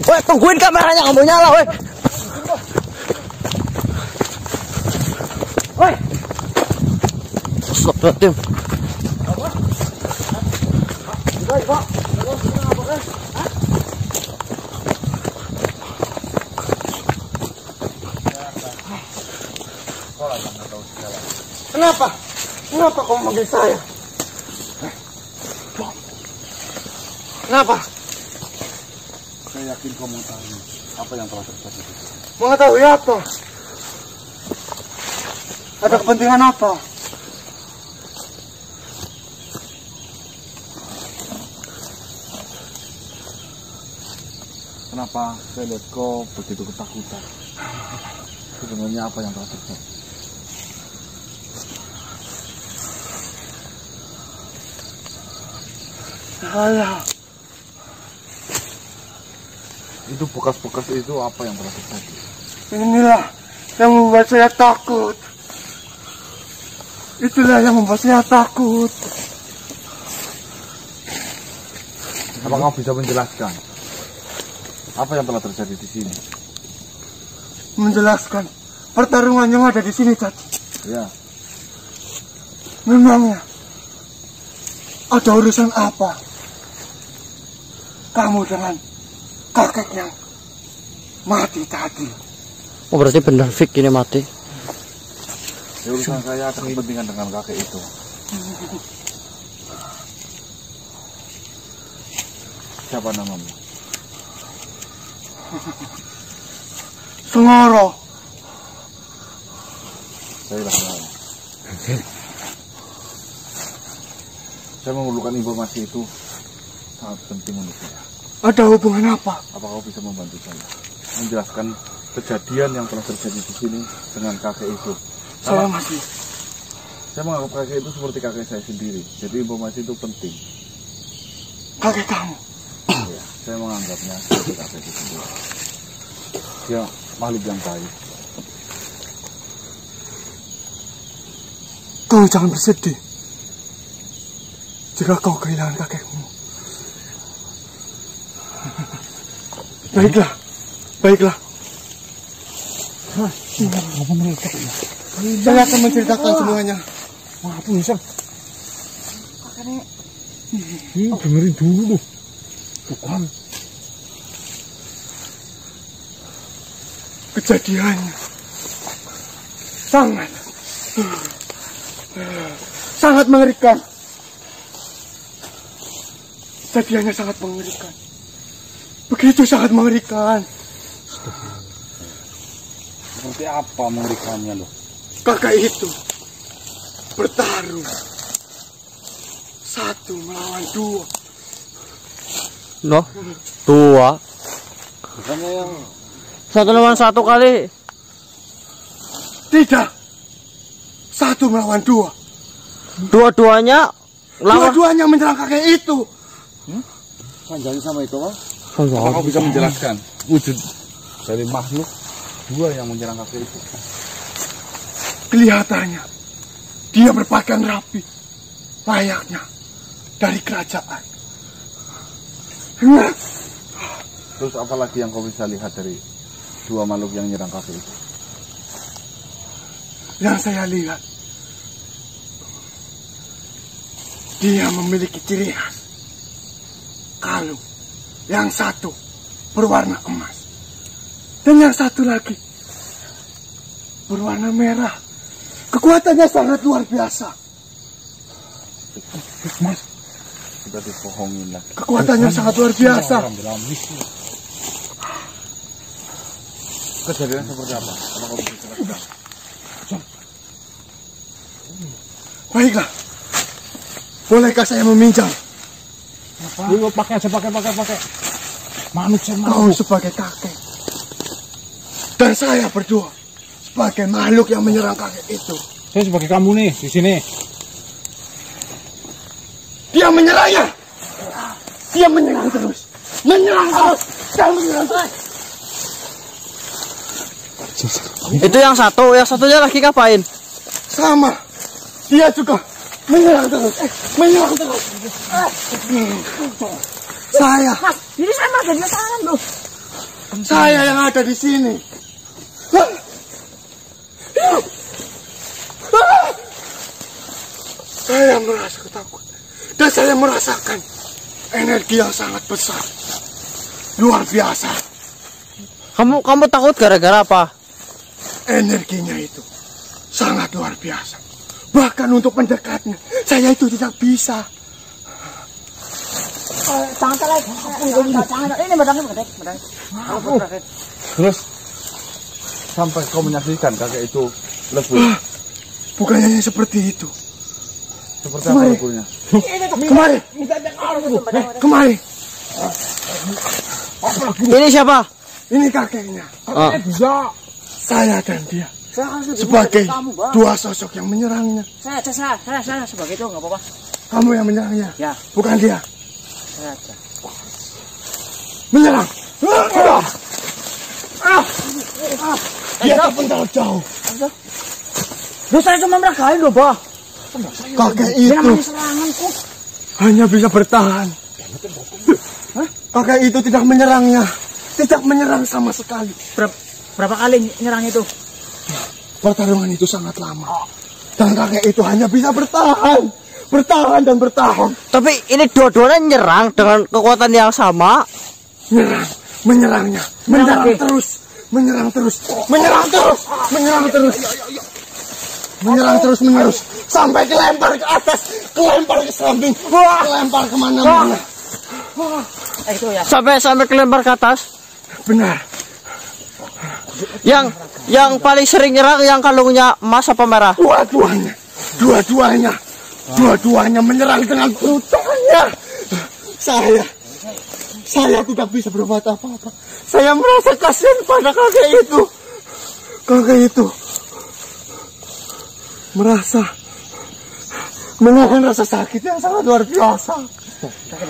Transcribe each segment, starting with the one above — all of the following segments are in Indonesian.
Weh, tungguin kameranya, nggak mau nyala, weh. Weh. Stop, tim. Kenapa? Kenapa kau memanggil saya? Kenapa? Saya yakin kau mengetahui apa yang telah terjadi. Mengetahui apa? Ada kepentingan apa? Kenapa saya lihat kau begitu ketakutan? Sebenarnya apa yang telah terjadi? Saya. Itu bekas-bekas itu apa yang telah terjadi? Inilah yang membuat saya takut. Itulah yang membuat saya takut. Apa kau bisa menjelaskan apa yang telah terjadi di sini? Menjelaskan pertarungan yang ada di sini tadi. Ya. Memangnya ada urusan apa kamu dengan kakek yang mati tadi? Oh, berarti benar Fik ini mati. Ya, urusan saya ada kepentingan dengan kakek itu. Siapa namamu? Sengoro. Saya Rahman. Saya memerlukan informasi itu sangat penting untuk saya. Ada hubungan apa? Apa kau bisa membantu saya menjelaskan kejadian yang telah terjadi di sini dengan kakek itu? Saya masih. Saya menganggap kakek itu seperti kakek saya sendiri. Jadi informasi itu penting. Kakek kamu? Ya, saya menganggapnya seperti kakek itu sendiri. Dia makhluk yang baik. Kau jangan bersedih jika kau kehilangan kakekmu. Baiklah, baiklah. Apa mereka ya? Saya akan menceritakan semuanya. Apa bisa? Ini dengerin dulu. Bukan. Kejadiannya sangat mengerikan. Kejadiannya sangat mengerikan. Begitu sangat mengerikan. Seperti apa mengerikannya loh? Kakak itu bertarung 1 melawan 2. Loh, 2. Bukannya yang 1 lawan 1 kali. Tidak. 1 melawan 2. Dua-duanya lawan. Dua-duanya menyerang kakek itu. Sanjali sama itu kan? Oh, Apa kau bisa menjelaskan wujud dari makhluk 2 yang menyerang kakek itu? Kelihatannya dia berpakaian rapi, layaknya dari kerajaan. Terus apa lagi yang kau bisa lihat dari 2 makhluk yang menyerang kakek itu? Yang saya lihat, dia memiliki ciri khas. Kalung yang satu berwarna emas, dan yang satu lagi berwarna merah. Kekuatannya sangat luar biasa. Mas, sudah dibohongin lagi. Kekuatannya sangat luar biasa. Kejadian seperti apa? Apa kau bisa jelaskan? Baiklah, bolehkah saya meminjam? Lu pakai aja, pakai. Manusia Kau sebagai kakek, dan saya berdua sebagai makhluk yang menyerang kakek itu. Saya sebagai kamu nih di sini. Dia menyerangnya. Dia menyerang terus. Menyerang terus. Dan menyerang terus. Itu yang satunya lagi ngapain? Sama. Dia juga menyerang terus. Menyerang terus. Saya. Mas, ini saya mau jadi tangan loh. Saya yang ada di sini. Saya merasa ketakutan. Dan saya merasakan energi yang sangat besar. Luar biasa. Kamu takut gara-gara apa? Energinya itu sangat luar biasa. Bahkan untuk mendekatnya, saya itu tidak bisa. Ini badangnya. Terus sampai kau menyaksikan kakek itu lebur. Bukannya seperti itu. Seperti apa leburnya? Kemari. Ini siapa? Ini kakeknya. Ah. Saya dan dia sebagai dua sosok yang menyerangnya. Saya sebagai itu nggak apa-apa. Kamu yang menyerangnya, Ya. bukan dia. Saya aja. Menyerang. Dia terpental jauh. Loh, saya cuma meragain loh, Bah. Kakek Ini itu namanya serangan kok. hanya bisa bertahan. Kakek itu tidak menyerangnya, tidak menyerang sama sekali. Berapa kali nyerang itu? Pertarungan itu sangat lama. Dan kakek itu hanya bisa bertahan dan bertahan. Tapi ini dua-duanya nyerang dengan kekuatan yang sama. Menyerang terus sampai kelempar ke atas, kelempar ke samping, kelempar kemana-mana. Itu ya. Sampai kelempar ke atas. Benar. Yang paling sering nyerang yang kalungnya emas apa merah? Dua-duanya menyerang dengan brutalnya. Saya tidak bisa berbuat apa-apa. Saya merasa kasihan pada kakek itu. Kakek itu merasa menahan rasa sakit yang sangat luar biasa. Sakit.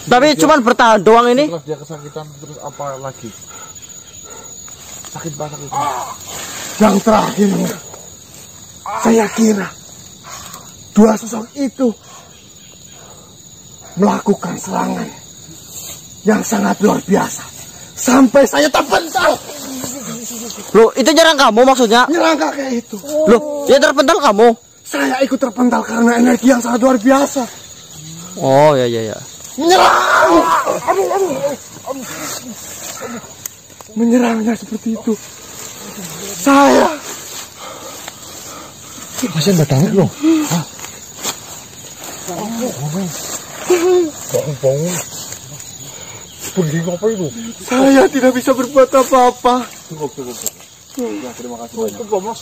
Tapi cuman bertahan doang ini. Setelah dia kesakitan terus apa lagi? Sakit banget itu. Yang terakhirnya, saya kira dua sosok itu melakukan serangan yang sangat luar biasa. Sampai saya terpental. Loh, itu nyerang kamu maksudnya? Nyerang kakek itu. Loh, dia terpental kamu? Saya ikut terpental karena energi yang sangat luar biasa. Oh, ya. Menyerang! Menyerangnya seperti itu. Saya Masih batangnya loh. Bangun. Punding apa itu? Saya tidak bisa berbuat apa-apa. Cukup. Ya, terima kasih banyak. Mas.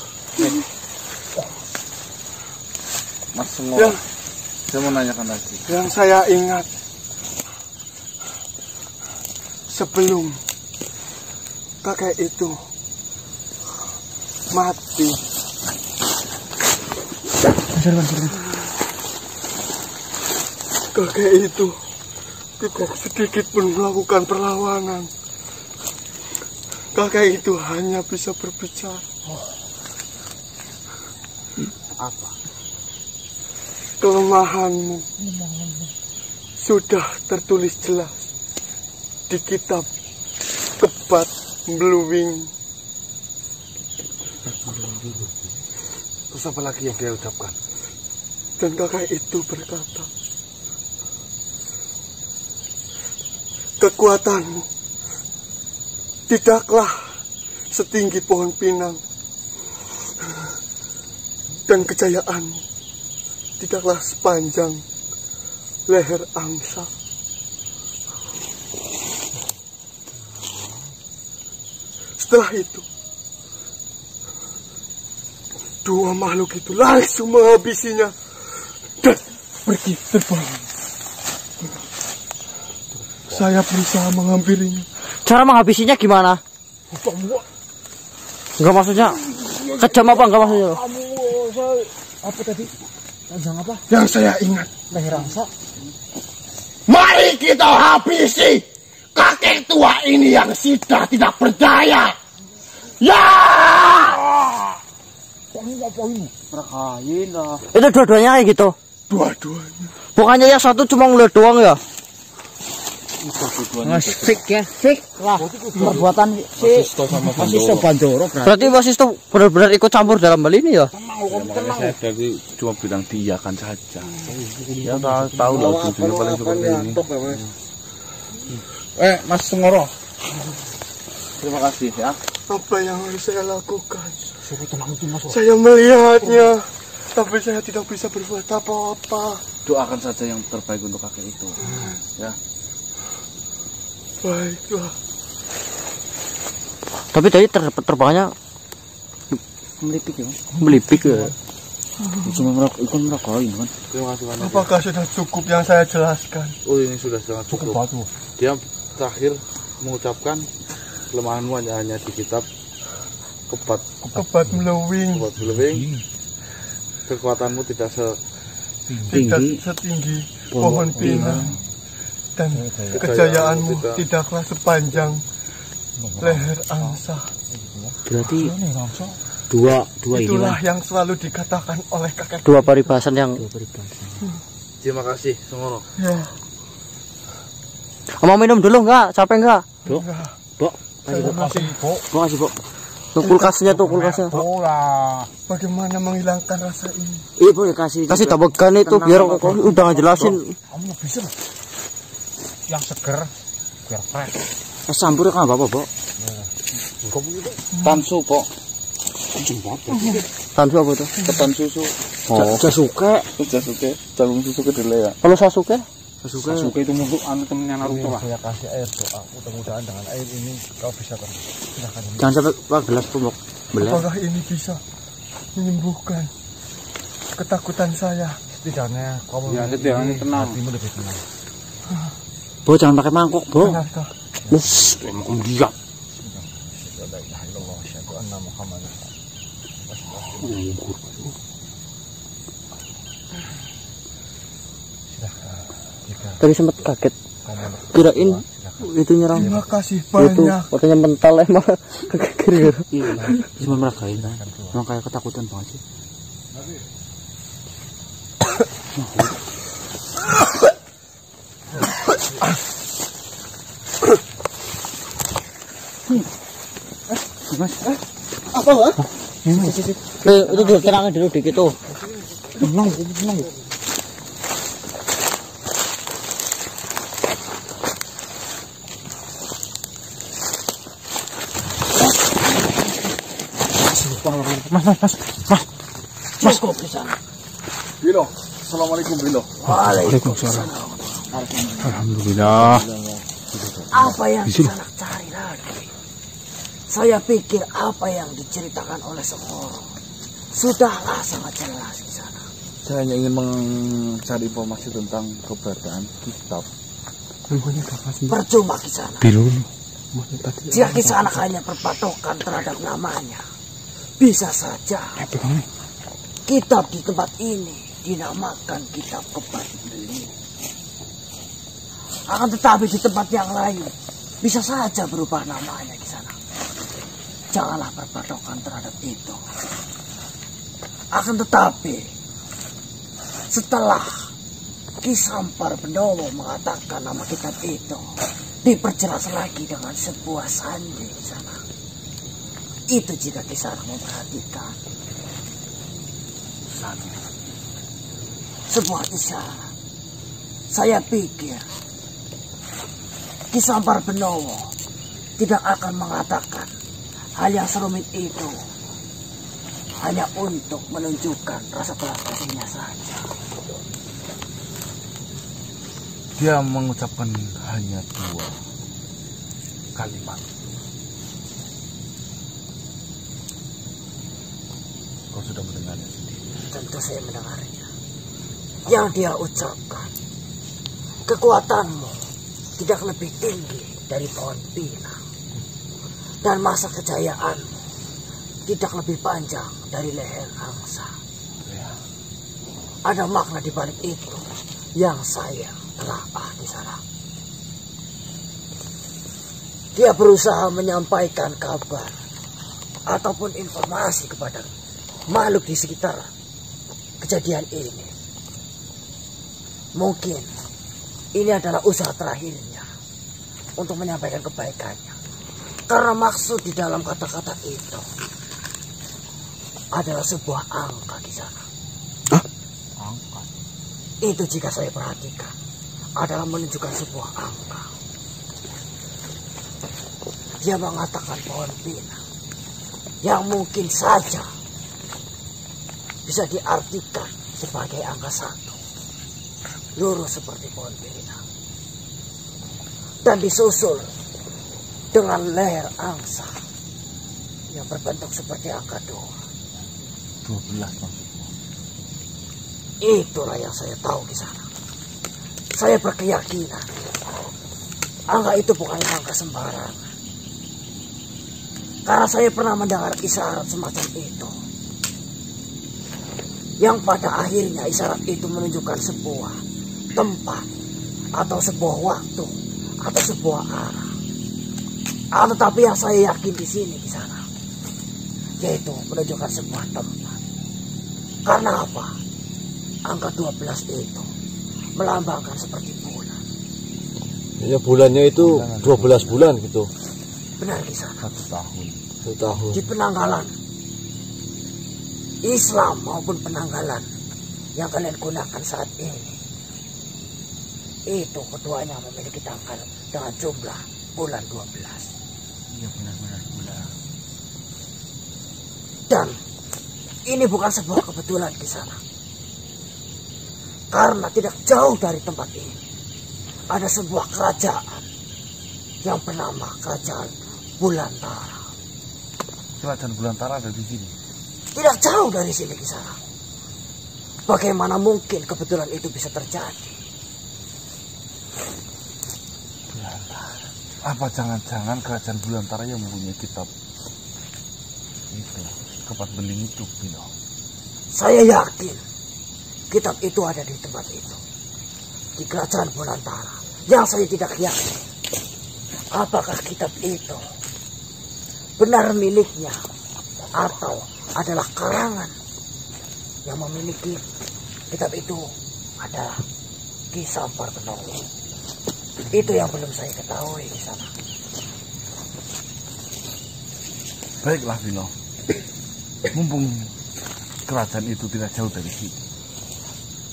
Mas semua. Ya. Saya mau nanyakan lagi. Yang saya ingat, sebelum kakek itu mati, kakek itu tidak sedikit pun melakukan perlawanan. Kakek itu hanya bisa berbicara. Apa? Kelemahanmu sudah tertulis jelas di kitab Kebat Bluewing. Terus apa lagi yang dia ucapkan? Dan kakek itu berkata, kekuatanmu tidaklah setinggi pohon pinang, dan kejayaanmu tidaklah sepanjang leher angsa. Setelah itu, dua makhluk itu langsung menghabisinya dan pergi terbang. Saya berusaha menghampirinya. Cara menghabisinya gimana? Enggak maksudnya kejam apa enggak maksudnya? Apa tadi? Panjang apa? Yang saya ingat, Leher angsa. mari kita habisi kakek tua ini yang sudah tidak berdaya. Ya! Merakain lah. Itu dua-duanya kayak gitu. Dua-duanya. Bukannya yang satu cuma ngeliat doang ya? Ngesik ya, sik. Wah, perbuatan si Wasisto Bandoro Berarti Wasisto benar-benar ikut campur dalam hal ini ya? Makanya saya dari cuma bilang diiyakan saja. Ya tahu lah ujungnya paling seperti ini. Mas Sengoro. Terima kasih ya. Apa yang harus saya lakukan? Saya melihatnya, tapi saya tidak bisa berbuat apa-apa. Doakan saja yang terbaik untuk kakek itu. Ya. Baiklah. Tapi tadi terbangnya melipik ya. melipik ya. Cuma ikan merakain kan. Terima kasih banyak. Apakah sudah cukup yang saya jelaskan? Oh ini sudah sangat cukup. Dia terakhir mengucapkan kelemahanmu hanya di kitab Kebat melewing, kekuatanmu tidak setinggi pohon pinang, dan kejayaanmu tidaklah sepanjang leher angsa. Berarti dua Itulah ini. yang selalu dikatakan oleh kakek. Dua paribasan yang Terima kasih Sengoro. Ya, mau minum dulu enggak? Capek enggak? terima kasih. Makasih, Bok. Tuh kulkasnya tuh kulkasnya. Bagaimana menghilangkan rasa ini? Iya, Bok, ya kasih. Kasih tabakan itu biar kok udah ngejelasin. Kamu bisa loh. Yang seger biar fresh. Campur kan apa, Bok? Tansu Pok. Tansu apa itu? Ketan susu. Oh. Sasuke. Jagung susu kedelai ya. Kalau Sasuke? Sasuke itu musuh temennya Naruto lah. Saya kasih air doa. Mudah-mudahan dengan air ini kau bisa silahkan. Jangan sampai Pak gelas pemok. Belas. Apakah ini bisa menyembuhkan ketakutan saya? Setidaknya kamu tenang. hatimu lebih tenang. Bo jangan pakai mangkok, Bo. Benarkah? Bus, Emang dia. tadi sempat kaget. Kirain itu nyerang. Terima kasih Itu banyak. katanya mental emang kekir. Iya, cuma merakain kan. Emang kayak ketakutan banget sih. Mas, Apa, Pak? Itu dulu tenangin dulu dikit tuh. tenang. Mas, kok di sana? Bilo. Assalamualaikum Bilo. Waalaikumsalam. Alhamdulillah. Apa yang Kisanak cari lagi? Saya pikir apa yang diceritakan oleh Sengoro sudahlah sangat jelas Kisanak. Saya hanya ingin mencari informasi tentang keberadaan kitab. Percuma Kisanak. Jika Kisanak hanya berpatokan terhadap namanya, bisa saja kitab di tempat ini dinamakan kitab Kebat Beli. Akan tetapi di tempat yang lain bisa saja berubah namanya di sana. Janganlah berpatokan terhadap itu. Akan tetapi setelah Ki Sampar Benowo mengatakan nama kitab itu, diperjelas lagi dengan sebuah sandi di sana. Itu jika Ki Sanak memperhatikan. Sebuah isyarat. Saya pikir Ki Sampar Benowo tidak akan mengatakan hal yang serumit itu hanya untuk menunjukkan rasa belas kasihnya saja. Dia mengucapkan hanya 2 kalimat. Kau sudah mendengarnya sendiri. Tentu saya mendengarnya. Yang dia ucapkan, kekuatanmu tidak lebih tinggi dari pohon pinang, dan masa kejayaanmu tidak lebih panjang dari leher angsa. Ada makna di balik itu yang saya telah di sana. Dia berusaha menyampaikan kabar ataupun informasi kepada makhluk di sekitar kejadian ini. Mungkin ini adalah usaha terakhirnya untuk menyampaikan kebaikannya. Karena maksud di dalam kata-kata itu adalah sebuah angka di sana. Angka. Itu jika saya perhatikan adalah menunjukkan sebuah angka. Dia mengatakan pohon pinang yang mungkin saja bisa diartikan sebagai angka 1, lurus seperti pohon pinang, dan disusul dengan leher angsa yang berbentuk seperti angka 2. 12 maksudnya. Itulah yang saya tahu di sana. Saya berkeyakinan angka itu bukan angka sembarangan. Karena saya pernah mendengar isyarat semacam itu, yang pada akhirnya isyarat itu menunjukkan sebuah tempat atau sebuah waktu atau sebuah arah. Tetapi yang saya yakin di sini di sana, yaitu menunjukkan sebuah tempat. Karena apa? Angka 12 itu melambangkan seperti bulan. Ya, bulannya itu 12 bulan gitu. Benar di sana. 1 tahun. 1 tahun. Di penanggalan Islam maupun penanggalan yang kalian gunakan saat ini, itu keduanya memiliki tanggal dengan jumlah bulan 12. Iya benar-benar bulan. Dan ini bukan sebuah kebetulan di sana. Karena tidak jauh dari tempat ini ada sebuah kerajaan yang bernama Kerajaan Bulantara. Kerajaan Bulantara ada di sini. Tidak jauh dari sini di sana. Bagaimana mungkin kebetulan itu bisa terjadi? Bulantara. Apa jangan-jangan Kerajaan Bulantara yang mempunyai kitab itu, Kepat Beling itu, Bino? Saya yakin kitab itu ada di tempat itu, di Kerajaan Bulantara. Yang saya tidak yakin, apakah kitab itu benar miliknya atau adalah karangan yang memiliki kitab itu adalah Ki Sampar Benowo. Itu yang belum saya ketahui di sana. Baiklah, Bino. Mumpung kerajaan itu tidak jauh dari sini,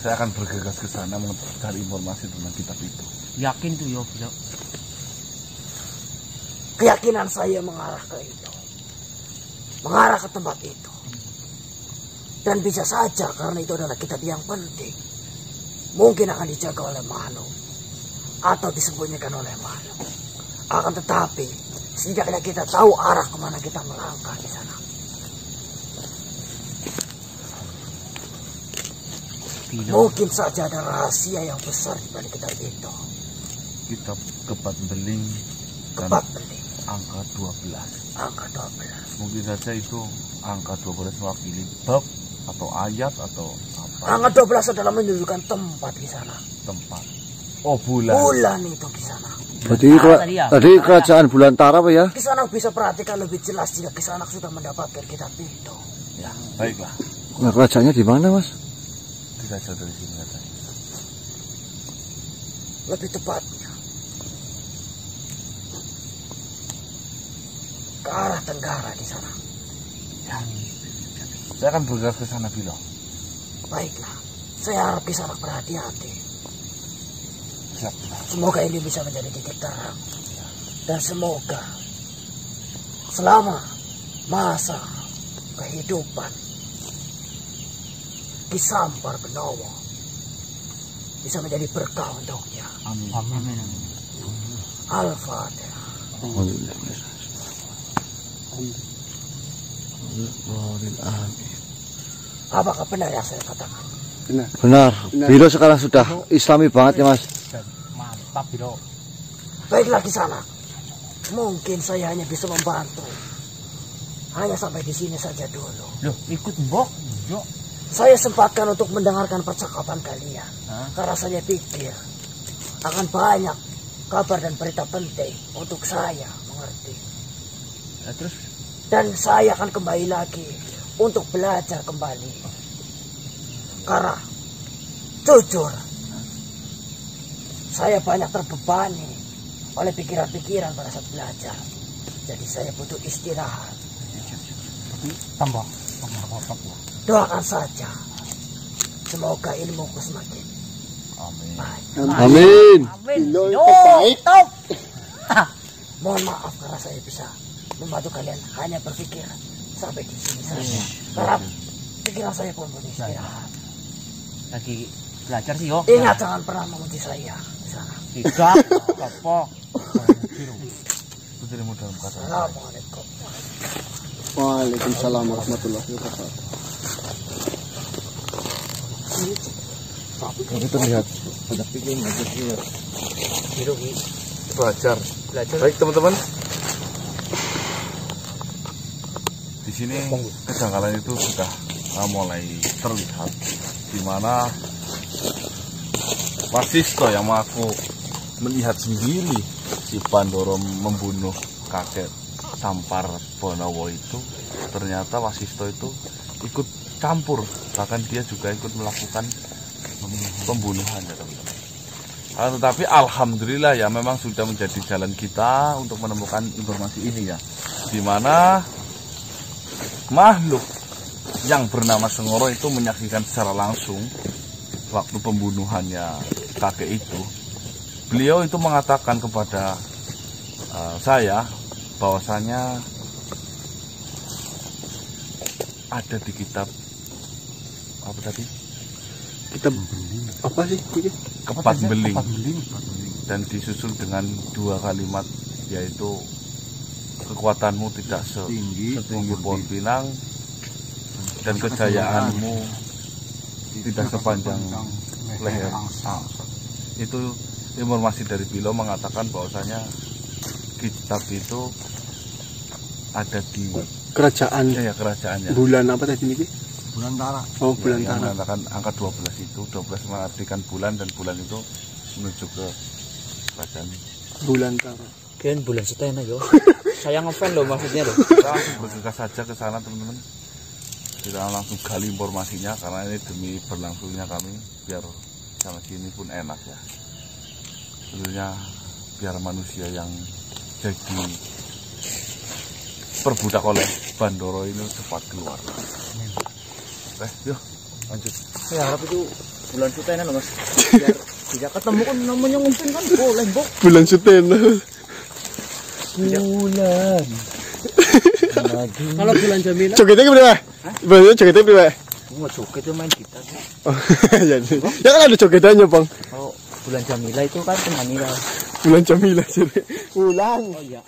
saya akan bergegas ke sana mencari informasi tentang kitab itu. Yakin tuh yo, Bino. Keyakinan saya mengarah ke itu, mengarah ke tempat itu. Dan bisa saja karena itu adalah kitab yang penting, mungkin akan dijaga oleh makhluk atau disembunyikan oleh makhluk. Akan tetapi setidaknya kita tahu arah kemana kita melangkah di sana. Mungkin saja ada rahasia yang besar di balik kitab itu. Kitab Kepat Beling dan Kepat Beling. angka 12. Angka 12. Mungkin saja itu angka 12 mewakili bab atau ayat atau apa. Angka 12 adalah menunjukkan tempat di sana. Tempat. Oh, bulan. Bulan itu di sana. Berarti tadi Kerajaan Bulantara Pak ya? Kisanak bisa perhatikan lebih jelas jika Kisanak sudah mendapatkan kitab itu. Ya, baiklah. Nah, kerajaannya di mana, Mas? Tidak jauh dari sini katanya. Lebih tepatnya ke arah tenggara di sana. Ya. Saya akan bergegas ke sana, Bilo. Baiklah, saya harap Kisanak berhati-hati. Siap. Semoga ini bisa menjadi titik terang. Dan semoga selama masa kehidupan Ki Sampar Benowo bisa menjadi berkah untuknya. Amin. Amin. Al-Fatihah. Apakah benar yang saya katakan? Benar. Bilo sekarang sudah Islami banget ya, Mas. Mantap, Biro. Baiklah Kisanak, mungkin saya hanya bisa membantu. Hanya sampai di sini saja dulu. Loh, ikut mbok. Yo. Saya sempatkan untuk mendengarkan percakapan kalian. Karena saya pikir akan banyak kabar dan berita penting untuk saya mengerti. Ya, terus? Dan saya akan kembali lagi untuk belajar kembali. Karena jujur, saya banyak terbebani oleh pikiran-pikiran pada saat belajar. Jadi saya butuh istirahat. Tambah. Doakan saja. Semoga ilmuku semakin baik. Amin. Bilo itu baik. Top. Mohon maaf karena saya bisa membantu kalian hanya berpikir sampai di sini saja. Karena pikiran saya pun butuh istirahat. Lagi belajar sih yo. Ingat jangan pernah memuji saya di sana. Tidak. Apa? Putrimu dalam kata. Assalamualaikum. Waalaikumsalam warahmatullahi wabarakatuh. Tapi terlihat banyak pikiran Belajar. Baik teman-teman. Di sini kejanggalan itu sudah mulai terlihat, di mana Wasisto yang mengaku melihat sendiri si Pandoro membunuh kakek Sampar Bonowo itu, ternyata Wasisto itu ikut campur, bahkan dia juga ikut melakukan pembunuhan ya teman-teman. Tetapi alhamdulillah ya, memang sudah menjadi jalan kita untuk menemukan informasi ini ya, di mana makhluk yang bernama Sengoro itu menyaksikan secara langsung waktu pembunuhannya kakek itu. Beliau itu mengatakan kepada saya bahwasanya ada di kitab apa tadi? Kita apa sih? Kepat Beling. Dan disusul dengan 2 kalimat, yaitu kekuatanmu tidak setinggi pohon pinang dan kejayaanmu tidak sepanjang leher. Itu informasi dari Bilo mengatakan bahwasanya kitab itu ada di Kerajaan. ya kerajaannya. Bulan apa tadi nih? Bulantara. Oh, bulan Yang Tara. mengatakan angka 12 itu, 12 mengartikan bulan, dan bulan itu menuju ke kerajaan. Bulan Tara. Kirain bulan setena yo. Saya ngefan loh maksudnya loh. Kita langsung bergegas saja ke sana teman-teman. Kita langsung gali informasinya karena ini demi berlangsungnya kami, biar sama sini pun enak ya. Sebenarnya biar manusia yang jadi perbudak oleh Bandoro ini cepat keluar. Yuk lanjut. Saya harap itu bulan setena loh mas. Biar tidak ketemu kan namanya ngumpul kan boleh bok. Bulan Sutena. Bulan. Kalau bulan Jamila. Jogetnya berapa? Berarti jogetnya berapa? Mau joget itu main gitar. Jadi, ya kan ada jogetannya bang. Kalau bulan Jamila itu kan temannya. Bulan Jamila jadi. Bulan. Oh iya.